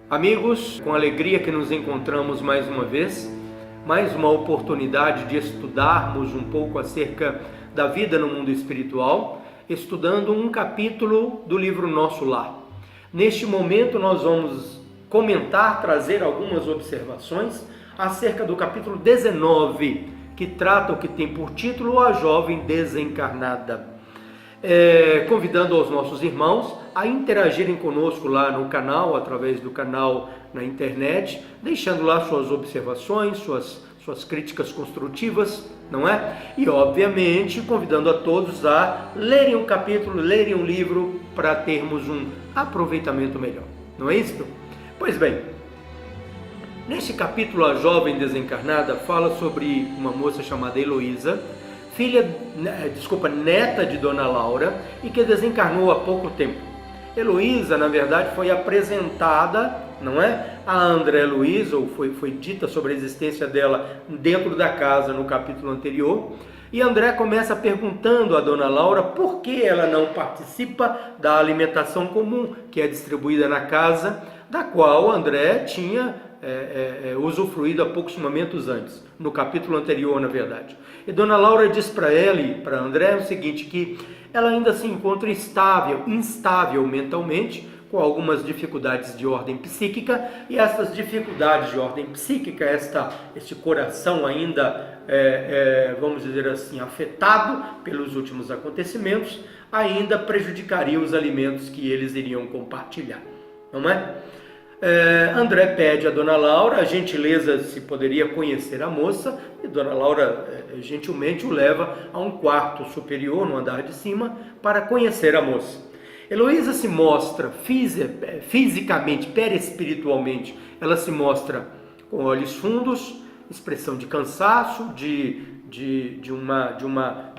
Amigos, com alegria que nos encontramos mais uma vez, mais uma oportunidade de estudarmos um pouco acerca da vida no mundo espiritual, estudando um capítulo do livro Nosso Lar. Neste momento nós vamos comentar, trazer algumas observações acerca do capítulo 19, que trata o que tem por título A Jovem Desencarnada. Convidando aos nossos irmãos a interagirem conosco lá no canal, através do canal na internet, deixando lá suas observações, suas críticas construtivas, não é? E obviamente convidando a todos a lerem um capítulo, lerem um livro para termos um aproveitamento melhor, não é isso? Pois bem, neste capítulo A Jovem Desencarnada fala sobre uma moça chamada Heloísa, neta de Dona Laura, e que desencarnou há pouco tempo. Heloísa, na verdade, foi apresentada, não é, a André Luiz, ou foi dita sobre a existência dela dentro da casa no capítulo anterior, e André começa perguntando a Dona Laura por que ela não participa da alimentação comum que é distribuída na casa, da qual André tinha usufruído há poucos momentos antes, no capítulo anterior, na verdade. E Dona Laura diz para ela e para André o seguinte, que ela ainda se encontra instável mentalmente, com algumas dificuldades de ordem psíquica, e essas dificuldades de ordem psíquica, este coração ainda, vamos dizer assim, afetado pelos últimos acontecimentos, ainda prejudicaria os alimentos que eles iriam compartilhar, não é? André pede a Dona Laura a gentileza se poderia conhecer a moça, e Dona Laura gentilmente o leva a um quarto superior, no andar de cima, para conhecer a moça. Heloísa se mostra fisicamente, perispiritualmente, ela se mostra com olhos fundos, expressão de cansaço, de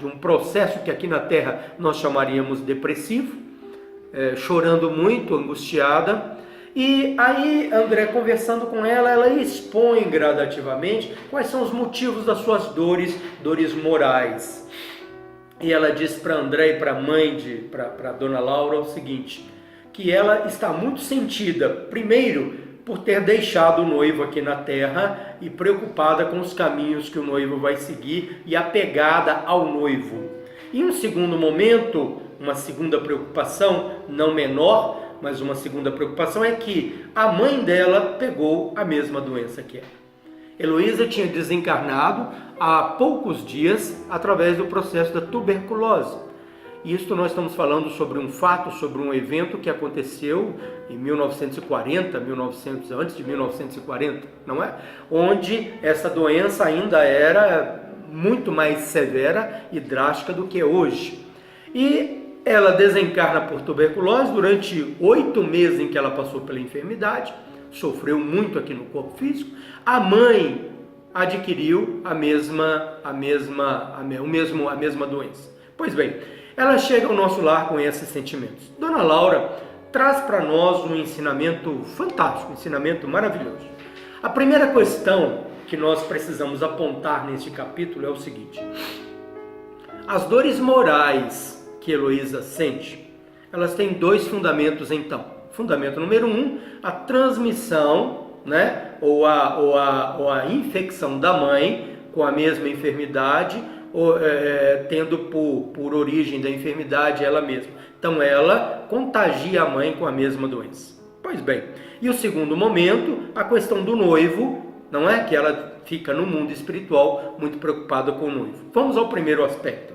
um processo que aqui na Terra nós chamaríamos depressivo, chorando muito, angustiada. E aí André, conversando com ela, ela expõe gradativamente quais são os motivos das suas dores morais. E ela diz para André e para a mãe, para Dona Laura, o seguinte, que ela está muito sentida, primeiro, por ter deixado o noivo aqui na Terra e preocupada com os caminhos que o noivo vai seguir e apegada ao noivo. E um segundo momento, uma segunda preocupação, não menor, mas uma segunda preocupação é que a mãe dela pegou a mesma doença que ela. Heloísa tinha desencarnado há poucos dias através do processo da tuberculose. Isto nós estamos falando sobre um fato, sobre um evento que aconteceu em 1940, antes de 1940, não é? Onde essa doença ainda era muito mais severa e drástica do que é hoje. E ela desencarna por tuberculose durante 8 meses em que ela passou pela enfermidade, sofreu muito aqui no corpo físico. A mãe adquiriu a mesma doença. Pois bem, ela chega ao nosso lar com esses sentimentos. Dona Laura traz para nós um ensinamento fantástico, um ensinamento maravilhoso. A primeira questão que nós precisamos apontar neste capítulo é o seguinte: as dores morais que Heloísa sente, elas têm 2 fundamentos então. Fundamento número 1, a transmissão, né, ou a infecção da mãe com a mesma enfermidade, tendo por origem da enfermidade ela mesma. Então ela contagia a mãe com a mesma doença. Pois bem, e o segundo momento, a questão do noivo, não é? Que ela fica no mundo espiritual muito preocupada com o noivo. Vamos ao primeiro aspecto.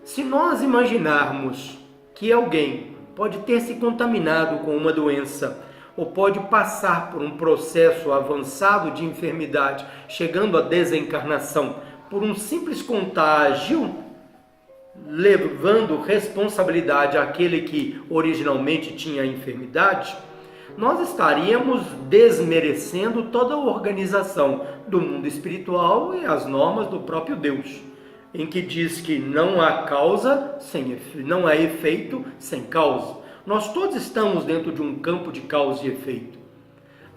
Se nós imaginarmos que alguém pode ter se contaminado com uma doença ou pode passar por um processo avançado de enfermidade, chegando à desencarnação por um simples contágio, levando responsabilidade àquele que originalmente tinha a enfermidade, nós estaríamos desmerecendo toda a organização do mundo espiritual e as normas do próprio Deus, em que diz que não há causa não há efeito sem causa. Nós todos estamos dentro de um campo de causa e efeito.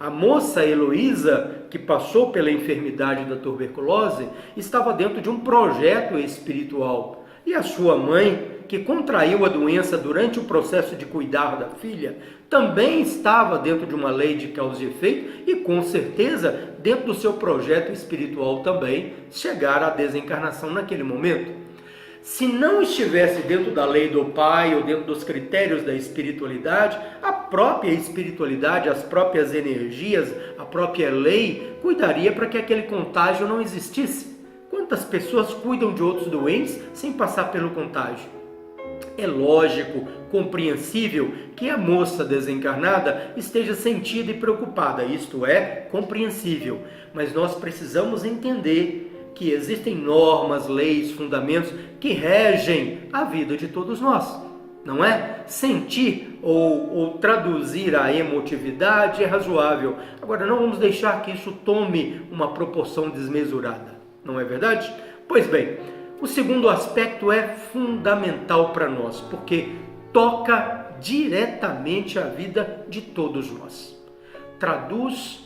A moça Heloísa, que passou pela enfermidade da tuberculose, estava dentro de um projeto espiritual. E a sua mãe, que contraiu a doença durante o processo de cuidar da filha, também estava dentro de uma lei de causa e efeito e, com certeza, dentro do seu projeto espiritual também, chegar à desencarnação naquele momento. Se não estivesse dentro da lei do Pai ou dentro dos critérios da espiritualidade, a própria espiritualidade, as próprias energias, a própria lei cuidaria para que aquele contágio não existisse. Quantas pessoas cuidam de outros doentes sem passar pelo contágio? É lógico, compreensível que a moça desencarnada esteja sentida e preocupada, isto é, compreensível, mas nós precisamos entender que existem normas, leis, fundamentos que regem a vida de todos nós, não é? Sentir ou traduzir a emotividade é razoável, agora não vamos deixar que isso tome uma proporção desmesurada, não é verdade? Pois bem, o segundo aspecto é fundamental para nós, porque toca diretamente a vida de todos nós. Traduz,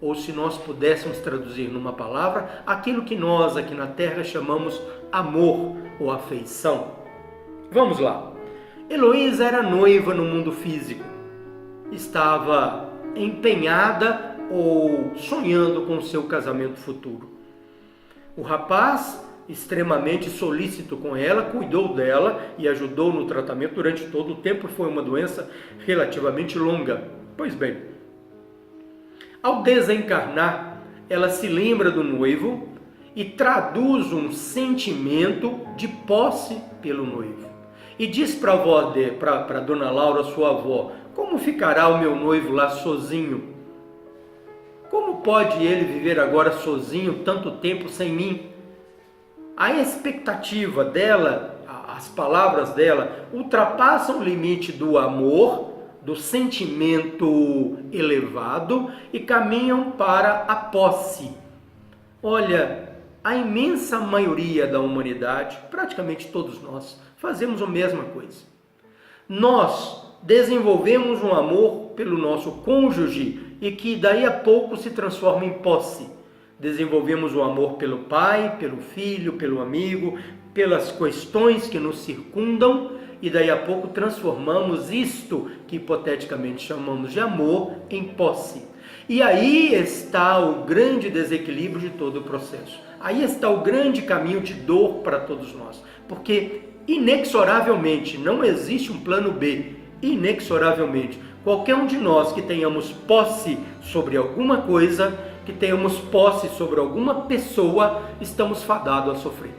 ou se nós pudéssemos traduzir numa palavra, aquilo que nós aqui na Terra chamamos amor ou afeição. Vamos lá. Heloísa era noiva no mundo físico. Estava empenhada ou sonhando com o seu casamento futuro. O rapaz, extremamente solícito com ela, cuidou dela e ajudou no tratamento durante todo o tempo. Foi uma doença relativamente longa. Pois bem, ao desencarnar, ela se lembra do noivo e traduz um sentimento de posse pelo noivo. E diz para a dona Laura, sua avó, como ficará o meu noivo lá sozinho? Como pode ele viver agora sozinho tanto tempo sem mim? A expectativa dela, as palavras dela, ultrapassam o limite do amor, do sentimento elevado e caminham para a posse. Olha, a imensa maioria da humanidade, praticamente todos nós, fazemos a mesma coisa. Nós desenvolvemos um amor pelo nosso cônjuge e que daí a pouco se transforma em posse. Desenvolvemos o amor pelo pai, pelo filho, pelo amigo, pelas questões que nos circundam e daí a pouco transformamos isto que hipoteticamente chamamos de amor em posse. E aí está o grande desequilíbrio de todo o processo. Aí está o grande caminho de dor para todos nós. Porque inexoravelmente, não existe um plano B, inexoravelmente, qualquer um de nós que tenhamos posse sobre alguma coisa, que tenhamos posse sobre alguma pessoa, estamos fadados a sofrer.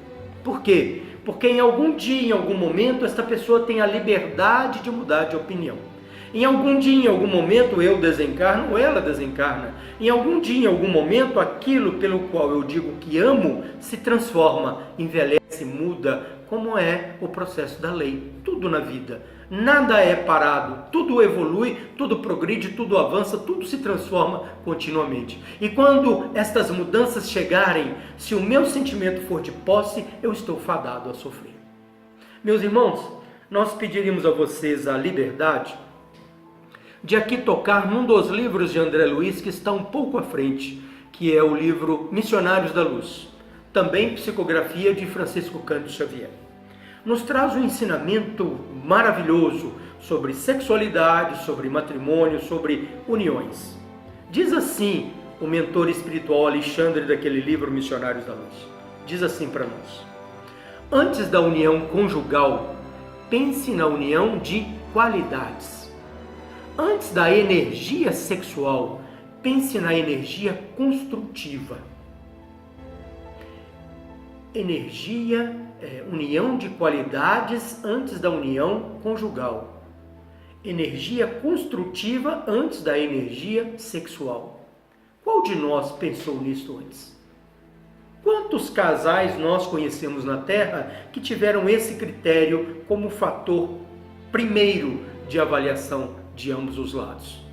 Por quê? Porque em algum dia, em algum momento, esta pessoa tem a liberdade de mudar de opinião. Em algum dia, em algum momento, eu desencarno ou ela desencarna. Em algum dia, em algum momento, aquilo pelo qual eu digo que amo se transforma, envelhece, muda, como é o processo da lei. Tudo na vida. Nada é parado, tudo evolui, tudo progride, tudo avança, tudo se transforma continuamente. E quando estas mudanças chegarem, se o meu sentimento for de posse, eu estou fadado a sofrer. Meus irmãos, nós pediríamos a vocês a liberdade de aqui tocar num dos livros de André Luiz que está um pouco à frente, que é o livro Missionários da Luz, também psicografia de Francisco Cândido Xavier. Nos traz um ensinamento maravilhoso sobre sexualidade, sobre matrimônio, sobre uniões. Diz assim o mentor espiritual Alexandre daquele livro Missionários da Luz. Diz assim para nós: antes da união conjugal, pense na união de qualidades. Antes da energia sexual, pense na energia construtiva. União de qualidades antes da união conjugal. Energia construtiva antes da energia sexual. Qual de nós pensou nisto antes? Quantos casais nós conhecemos na Terra que tiveram esse critério como fator primeiro de avaliação de ambos os lados?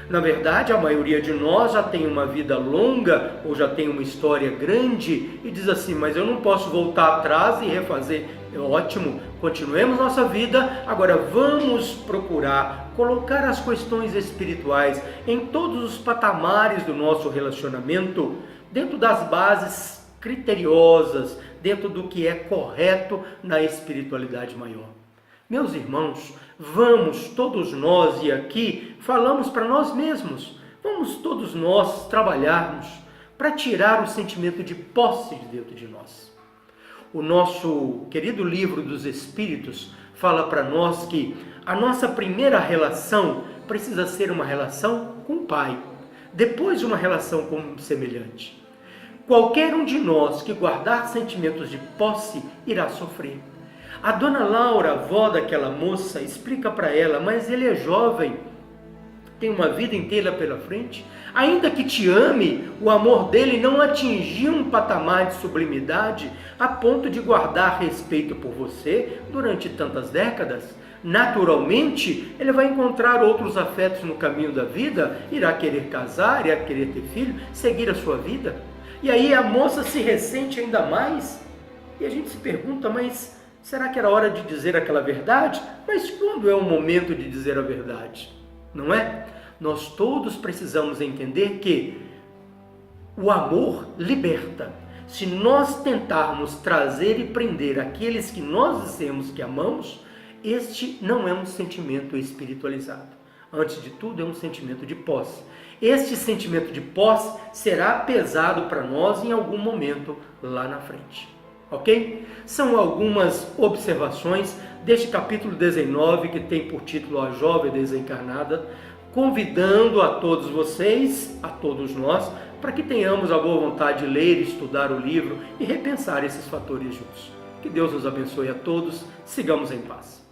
Na verdade, a maioria de nós já tem uma vida longa ou já tem uma história grande e diz assim, mas eu não posso voltar atrás e refazer. É ótimo, continuemos nossa vida, agora vamos procurar colocar as questões espirituais em todos os patamares do nosso relacionamento, dentro das bases criteriosas, dentro do que é correto na espiritualidade maior. Meus irmãos, vamos todos nós, e aqui falamos para nós mesmos, vamos todos nós trabalharmos para tirar o sentimento de posse de dentro de nós. O nosso querido livro dos Espíritos fala para nós que a nossa primeira relação precisa ser uma relação com o Pai, depois uma relação com o semelhante. Qualquer um de nós que guardar sentimentos de posse irá sofrer. A dona Laura, avó daquela moça, explica para ela, mas ele é jovem, tem uma vida inteira pela frente. Ainda que te ame, o amor dele não atingiu um patamar de sublimidade a ponto de guardar respeito por você durante tantas décadas. Naturalmente, ele vai encontrar outros afetos no caminho da vida, irá querer casar, irá querer ter filho, seguir a sua vida. E aí a moça se ressente ainda mais. E a gente se pergunta, mas será que era hora de dizer aquela verdade? Mas quando é o momento de dizer a verdade? Não é? Nós todos precisamos entender que o amor liberta. Se nós tentarmos trazer e prender aqueles que nós dizemos que amamos, este não é um sentimento espiritualizado. Antes de tudo, é um sentimento de posse. Este sentimento de posse será pesado para nós em algum momento lá na frente. Ok? São algumas observações deste capítulo 19, que tem por título A Jovem Desencarnada, convidando a todos vocês, a todos nós, para que tenhamos a boa vontade de ler, estudar o livro e repensar esses fatores juntos. Que Deus nos abençoe a todos, sigamos em paz.